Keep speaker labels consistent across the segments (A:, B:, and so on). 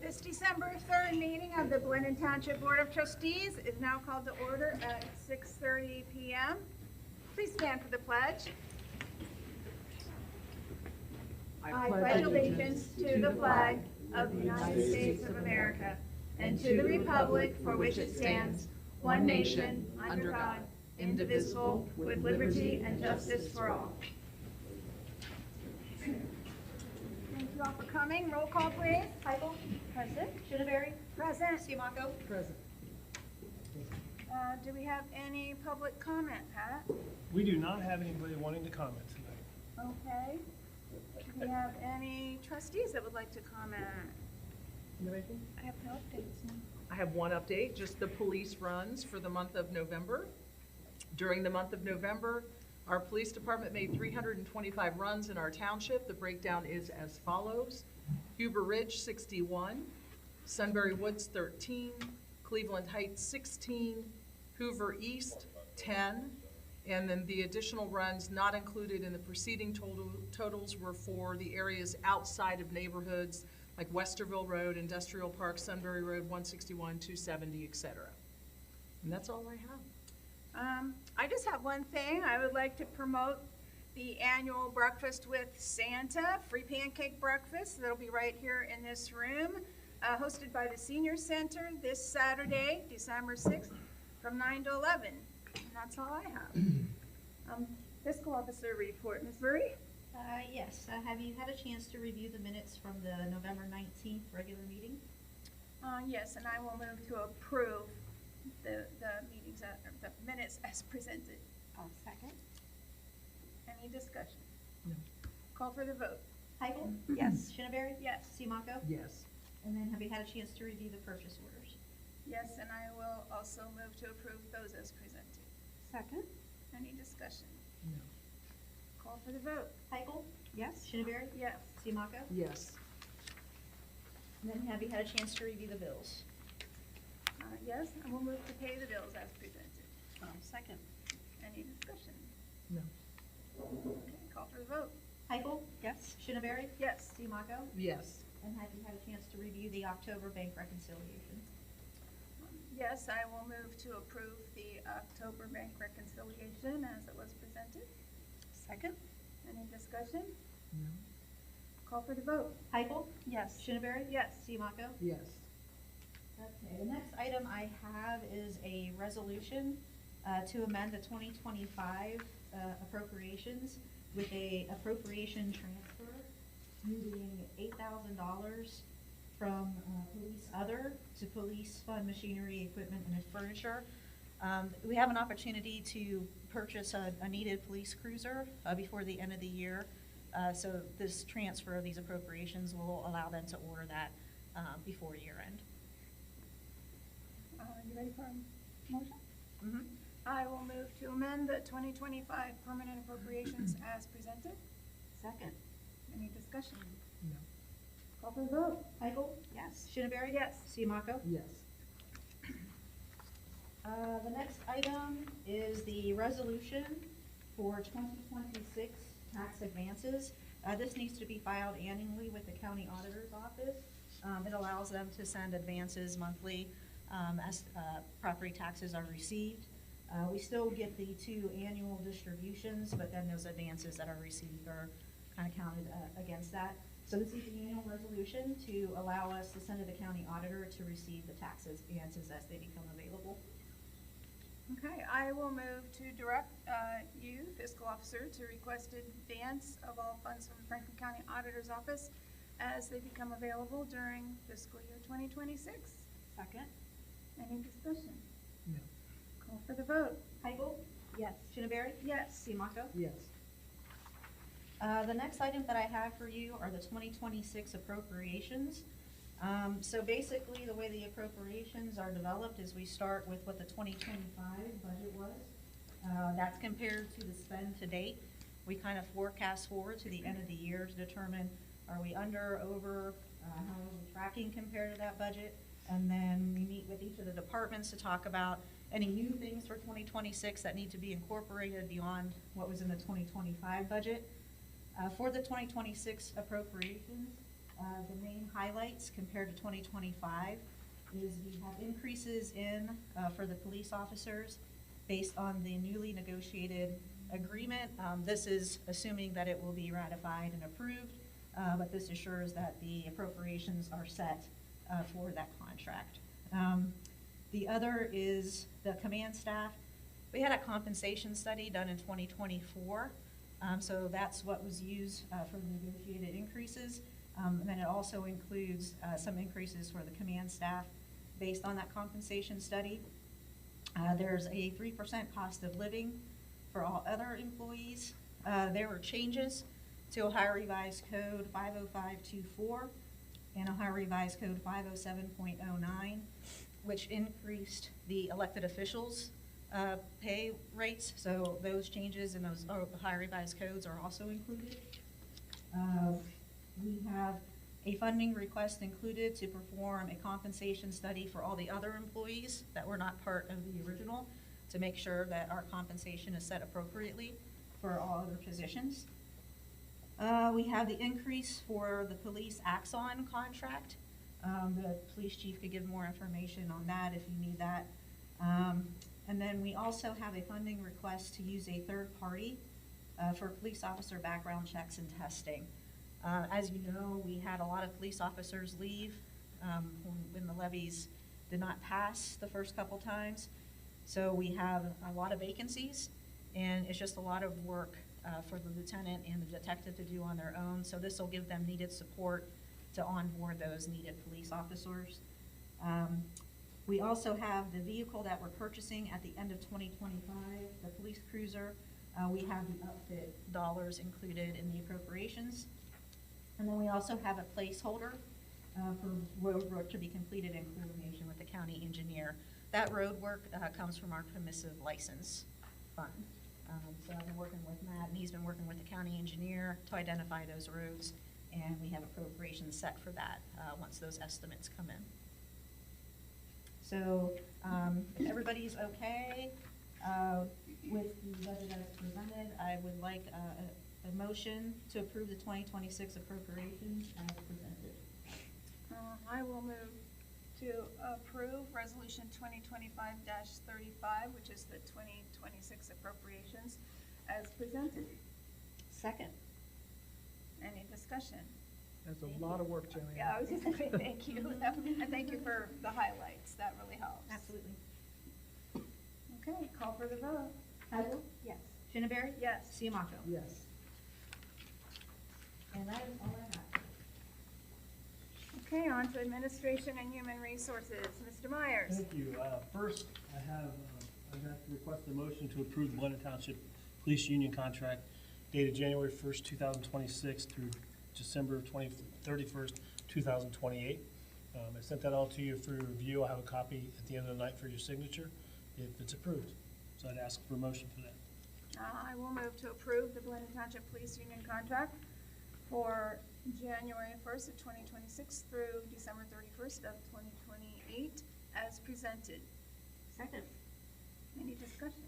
A: This December 3rd meeting of the Gwinnett Township Board of Trustees is now called to order at 6:30 p.m. Please stand for the pledge. I pledge allegiance to the flag of the United States of America and to the republic for which it stands, one nation, under God, indivisible, with liberty and justice for all. Thank you all for coming. Roll call, please.
B: Heigl.
A: Present.
B: Shidaberry.
A: Present.
B: Siamaco.
C: Present.
A: Do we have any public comment, Pat?
D: We do not have anybody wanting to comment tonight.
A: Okay. Do we have any trustees that would like to comment? I have no updates. No.
C: I have one update, just the police runs for the month of November. During the month of November, our police department made 325 runs in our township. The breakdown is as follows. Huber Ridge, 61. Sunbury Woods, 13. Cleveland Heights, 16. Hoover East, 10. And then the additional runs not included in the preceding totals were for the areas outside of neighborhoods like Westerville Road, Industrial Park, Sunbury Road, 161, 270, etc. And that's all I have.
A: I just have one thing. I would like to promote the annual Breakfast with Santa, free pancake breakfast. That'll be right here in this room, hosted by the Senior Center this Saturday, December 6th, from 9 to 11. And that's all I have. Fiscal Officer report, Ms. Murray?
B: Yes. Have you had a chance to review the minutes from the November 19th regular meeting?
A: Yes, and I will move to approve the meetings, the minutes as presented.
B: I'll second.
A: Any discussion?
C: No.
A: Call for the vote.
B: Heigl.
A: Yes.
B: Shidaberry.
A: Yes.
B: Siamaco.
C: Yes.
B: And then have you had a chance to review the purchase orders?
A: Yes, and I will also move to approve those as presented.
B: Second.
A: Any discussion?
C: No.
A: Call for the vote.
B: Heigl.
A: Yes.
B: Shidaberry.
A: Yes.
B: Siamaco.
C: Yes.
B: And then have you had a chance to review the bills?
A: Yes, and we'll move to pay the bills as presented.
B: Second.
A: Any discussion?
C: No.
A: Okay, call for the vote.
B: Heigl.
A: Yes.
B: Shidaberry.
A: Yes.
B: Siamaco.
C: Yes.
B: And have you had a chance to review the October bank reconciliation?
A: Yes, I will move to approve the October bank reconciliation as it was presented. Second. Any discussion?
C: No.
A: Call for the vote.
B: Heigl.
A: Yes.
B: Shidaberry.
A: Yes.
B: Siamaco.
C: Yes.
B: Okay, the next item I have is a resolution to amend the 2025 appropriations with a appropriation transfer moving $8,000 from police other to police fund machinery, equipment, and furniture. We have an opportunity to purchase a needed police cruiser before the end of the year. So this transfer of these appropriations will allow them to order that before year end.
A: You ready for a motion?
B: Mm-hmm.
A: I will move to amend the 2025 permanent appropriations as presented.
B: Second.
A: Any discussion?
C: No.
A: Call for the vote.
B: Heigl.
A: Yes.
B: Shidaberry.
A: Yes.
B: Siamaco.
C: Yes.
B: The next item is the resolution for 2026 tax advances. This needs to be filed annually with the county auditor's office. It allows them to send advances monthly as property taxes are received. We still get the 2 annual distributions, but then those advances that are received are kind of counted against that. So this is the annual resolution to allow us to send to the county auditor to receive the tax advances as they become available.
A: Okay, I will move to direct you, fiscal officer, to request advance of all funds from the Franklin County Auditor's Office as they become available during fiscal year 2026.
B: Second.
A: Any discussion?
D: No.
A: Call for the vote.
B: Heigl?
E: Yes.
B: Shinaberry?
A: Yes.
B: Simonaco?
C: Yes.
B: The next item that I have for you are the 2026 appropriations. So basically, the way the appropriations are developed is we start with what the 2025 budget was. That's compared to the spend to date. We kind of forecast forward to the end of the year to determine, are we under, over, how are we tracking compared to that budget? And then we meet with each of the departments to talk about any new things for 2026 that need to be incorporated beyond what was in the 2025 budget. For the 2026 appropriations, the main highlights compared to 2025 is we have increases in, for the police officers based on the newly negotiated agreement. This is assuming that it will be ratified and approved, but this assures that the appropriations are set for that contract. The other is the command staff. We had a compensation study done in 2024, so that's what was used for the negotiated increases. And then it also includes some increases for the command staff based on that compensation study. There's a 3% cost of living for all other employees. There were changes to Ohio Revised Code 50524 and Ohio Revised Code 507.09, which increased the elected officials' pay rates. So those changes in those Ohio Revised Codes are also included. We have a funding request included to perform a compensation study for all the other employees that were not part of the original, to make sure that our compensation is set appropriately for all other positions. We have the increase for the police Axon contract. The police chief could give more information on that if you need that. And then we also have a funding request to use a third party for police officer background checks and testing. As you know, we had a lot of police officers leave when the levies did not pass the first couple times. So we have a lot of vacancies, and it's just a lot of work for the lieutenant and the detective to do on their own. So this will give them needed support to onboard those needed police officers. We also have the vehicle that we're purchasing at the end of 2025, the police cruiser. We have the upfit dollars included in the appropriations. And then we also have a placeholder for road work to be completed in coordination with the county engineer. That road work comes from our permissive license fund. So I've been working with Matt, and he's been working with the county engineer to identify those roads, and we have appropriations set for that once those estimates come in. So if everybody's okay with the budget as presented, I would like a motion to approve the 2026 appropriations as presented.
A: I will move to approve Resolution 2025-35, which is the 2026 appropriations as presented.
E: Second.
A: Any discussion?
D: That's a lot of work, Joanne.
A: Yeah, I was just gonna say thank you. And thank you for the highlights. That really helps.
B: Absolutely.
A: Okay, call for the vote.
B: Heigl?
E: Yes.
B: Shinaberry?
A: Yes.
B: Simonaco?
C: Yes.
B: And that is all I have.
A: Okay, on to Administration and Human Resources. Mr. Myers.
D: Thank you. First, I'd like to request a motion to approve the London Township Police Union contract dated January 1st, 2026 through December 31st, 2028. I sent that all to you for review. I'll have a copy at the end of the night for your signature if it's approved. So I'd ask for a motion for that.
A: I will move to approve the Blendon Township Police Union contract for January 1st of 2026 through December 31st of 2028 as presented.
E: Second.
A: Any discussion?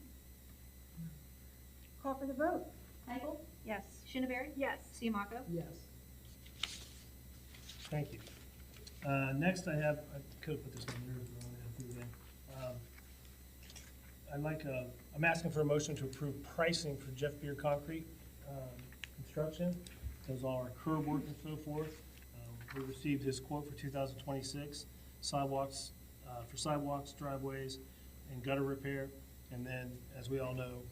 A: Call for the vote.
B: Heigl?
E: Yes.
B: Shinaberry?
A: Yes.
B: Simonaco?
C: Yes.
D: Thank you. Next, I could have put this on yours, but I'm going to do that. I'm asking for a motion to approve pricing for Jeff Beer Concrete construction. Does all our curb work and so forth. We received his quote for 2026 sidewalks, for sidewalks, driveways, and gutter repair. And then, as we all know,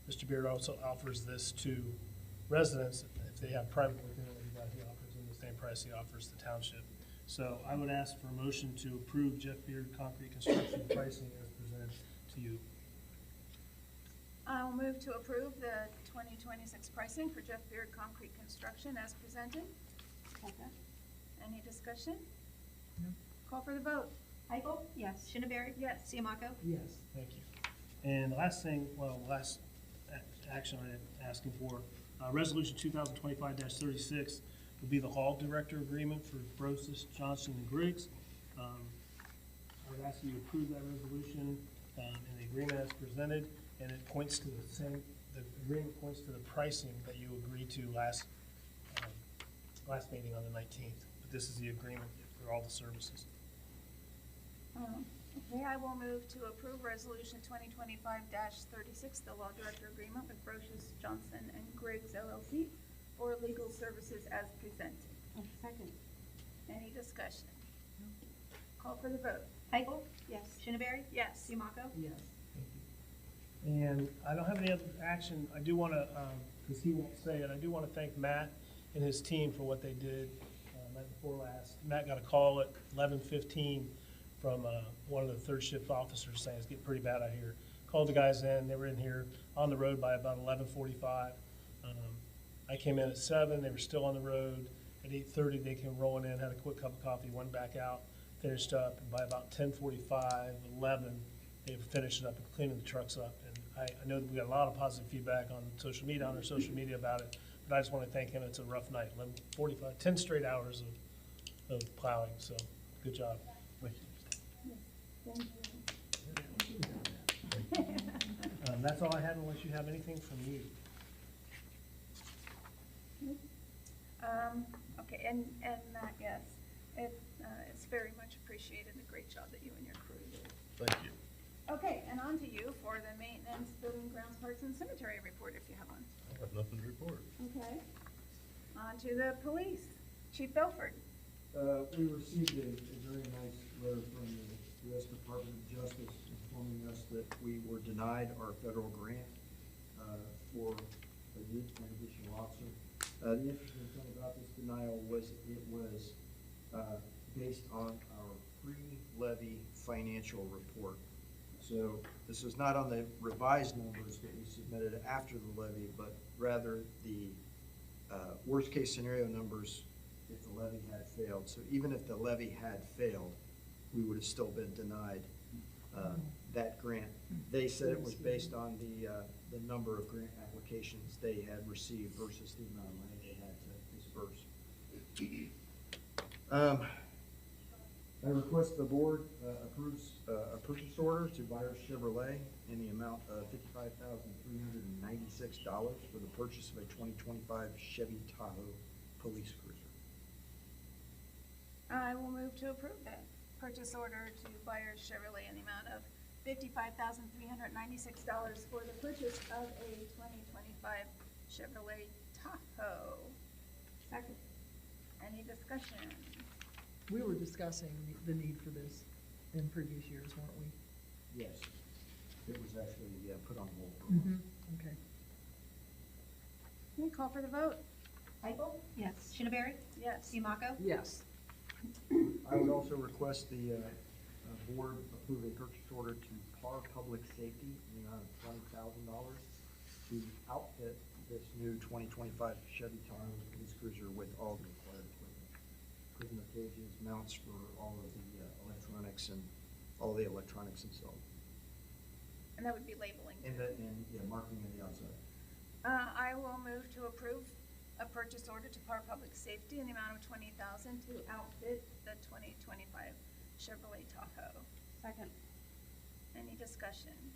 D: Mr. Beard also offers this to residents if they have private work. He offers them the same price he offers the township. So I would ask for a motion to approve Jeff Beard Concrete construction pricing as presented.
A: to approve the 2026 pricing for Jeff Beard Concrete Construction as presented.
E: Second.
A: Any discussion?
C: No.
A: Call for the vote.
B: Heickel?
E: Yes.
B: Shineberry?
A: Yes.
B: Siamaco?
D: Yes. Thank you. And the last thing, last action I'm asking for, Resolution 2025-36 would be the Hall Director Agreement for Brosis, Johnson, and Griggs. I would ask you to approve that resolution and the agreement as presented, and it points to the agreement points to the pricing that you agreed to last meeting on the 19th. But this is the agreement for all the services.
A: Okay, I will move to approve Resolution 2025-36, the Law Director Agreement with Brochus, Johnson, and Griggs LLC for legal services as presented.
E: Second.
A: Any discussion? Call for the vote.
B: Heickel?
E: Yes.
B: Shineberry?
A: Yes.
B: Siamaco?
C: Yes.
D: And I don't have any other action. I do want to, because he won't say it, I do want to thank Matt and his team for what they did night before last. Matt got a call at 11:15 from one of the third shift officers saying it's getting pretty bad out here. Called the guys in. They were in here on the road by about 11:45. I came in at 7. They were still on the road. At 8:30, they came rolling in, had a quick cup of coffee, went back out, finished up, and by about 10:45, 11, they finished it up and cleaning the trucks up. And I know that we got a lot of positive feedback on social media, on our social media about it, but I just want to thank him. It's a rough night, 11:45, 10 straight hours of plowing, so good job. That's all I had unless you have anything from you.
A: Okay, and Matt, yes, it's very much appreciated, the great job that you and your crew did.
F: Thank you.
A: Okay, and on to you for the maintenance, building, grounds, parks, and cemetery report, if you have one.
F: I have nothing to report.
A: Okay. On to the police. Chief Belford.
G: We received a very nice letter from the U.S. Department of Justice informing us that we were denied our federal grant for a youth transitional officer. The interesting thing about this denial was it was based on our pre-levy financial report. So this is not on the revised numbers that we submitted after the levy, but rather the worst-case scenario numbers if the levy had failed. So even if the levy had failed, we would have still been denied that grant. They said it was based on the number of grant applications they had received versus the amount of money they had to disperse. I request the board approves a purchase order to Byers Chevrolet in the amount of $55,396 for the purchase of a 2025 Chevy Tahoe police cruiser.
A: I will move to approve that purchase order to Byers Chevrolet in the amount of $55,396 for the purchase of a 2025 Chevrolet Tahoe.
E: Second.
A: Any discussion?
C: We were discussing the need for this in previous years, weren't we?
G: Yes, it was actually put on hold.
C: Okay.
A: Okay, call for the vote.
B: Heickel?
E: Yes.
B: Shineberry?
A: Yes.
B: Siamaco?
C: Yes.
G: I would also request the board approve a purchase order to PAR Public Safety in the amount of $20,000 to outfit this new 2025 Chevy Tahoe police cruiser with all the required equipment. Prisma cages, mounts for all of the electronics and all the electronics installed.
A: And that would be labeling.
G: And marking on the outside.
A: I will move to approve a purchase order to PAR Public Safety in the amount of $20,000 to outfit the 2025 Chevrolet Tahoe.
E: Second.
A: Any discussion?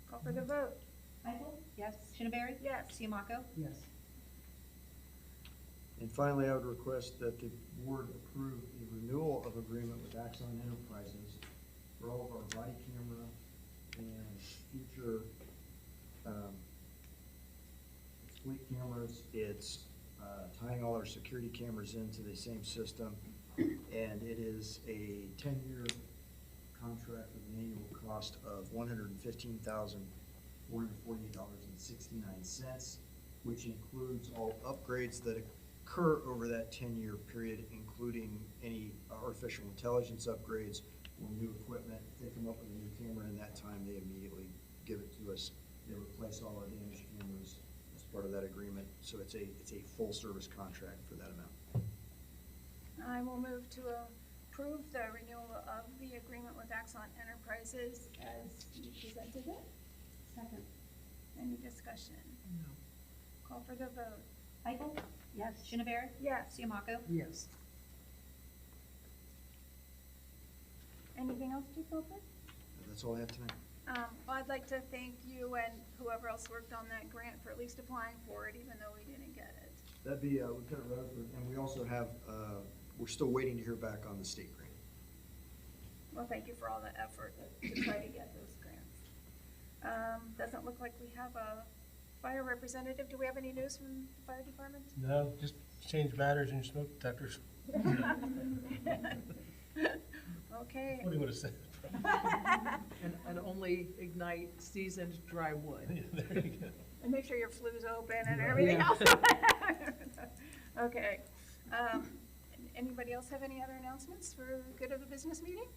A: Call for the vote.
B: Heickel?
E: Yes.
B: Shineberry?
A: Yes.
B: Siamaco?
C: Yes.
G: And finally, I would request that the board approve a renewal of agreement with Axon Enterprises for all of our body camera and future fleet cameras. It's tying all our security cameras into the same system, and it is a 10-year contract with an annual cost of $115,448.69, which includes all upgrades that occur over that 10-year period, including any artificial intelligence upgrades or new equipment. If they come up with a new camera in that time, they immediately give it to us They replace all our damaged cameras as part of that agreement, so it's a full-service contract for that amount.
A: I will move to approve the renewal of the agreement with Axon Enterprises as you presented it.
E: Second.
A: Any discussion?
C: No.
A: Call for the vote.
B: Heickel?
E: Yes.
B: Shinnevere?
A: Yes.
B: Siamaco?
C: Yes.
A: Anything else, Chief Open?
G: That's all I have tonight.
A: Well, I'd like to thank you and whoever else worked on that grant for at least applying for it, even though we didn't get it.
G: That'd be Lieutenant Rutherford, and we also have, we're still waiting to hear back on the state grant.
A: Well, thank you for all the effort to try to get those grants. Doesn't look like we have a fire representative. Do we have any news from the fire department?
D: No, just change batteries in your smoke detectors.
A: Okay.
D: What do you want to say?
C: And only ignite seasoned dry wood.
D: There you go.
A: And make sure your flue's open and
D: Yeah.
A: everything
C: Yeah.
A: else. Okay. Anybody else have any other announcements for the good of the business meeting?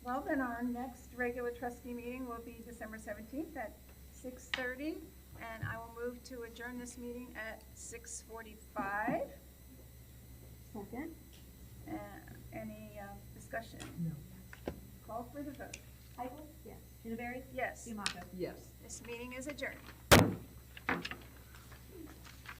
A: Well, then our next regular trustee meeting will be December 17th at 6:30, and I will move to adjourn this meeting at 6:45.
E: Second.
A: Any discussion?
C: No.
A: Call for the vote.
B: Heickel?
E: Yes.
B: Shinnevere?
A: Yes,
B: Siamaco?
C: Yes.
A: this meeting is adjourned.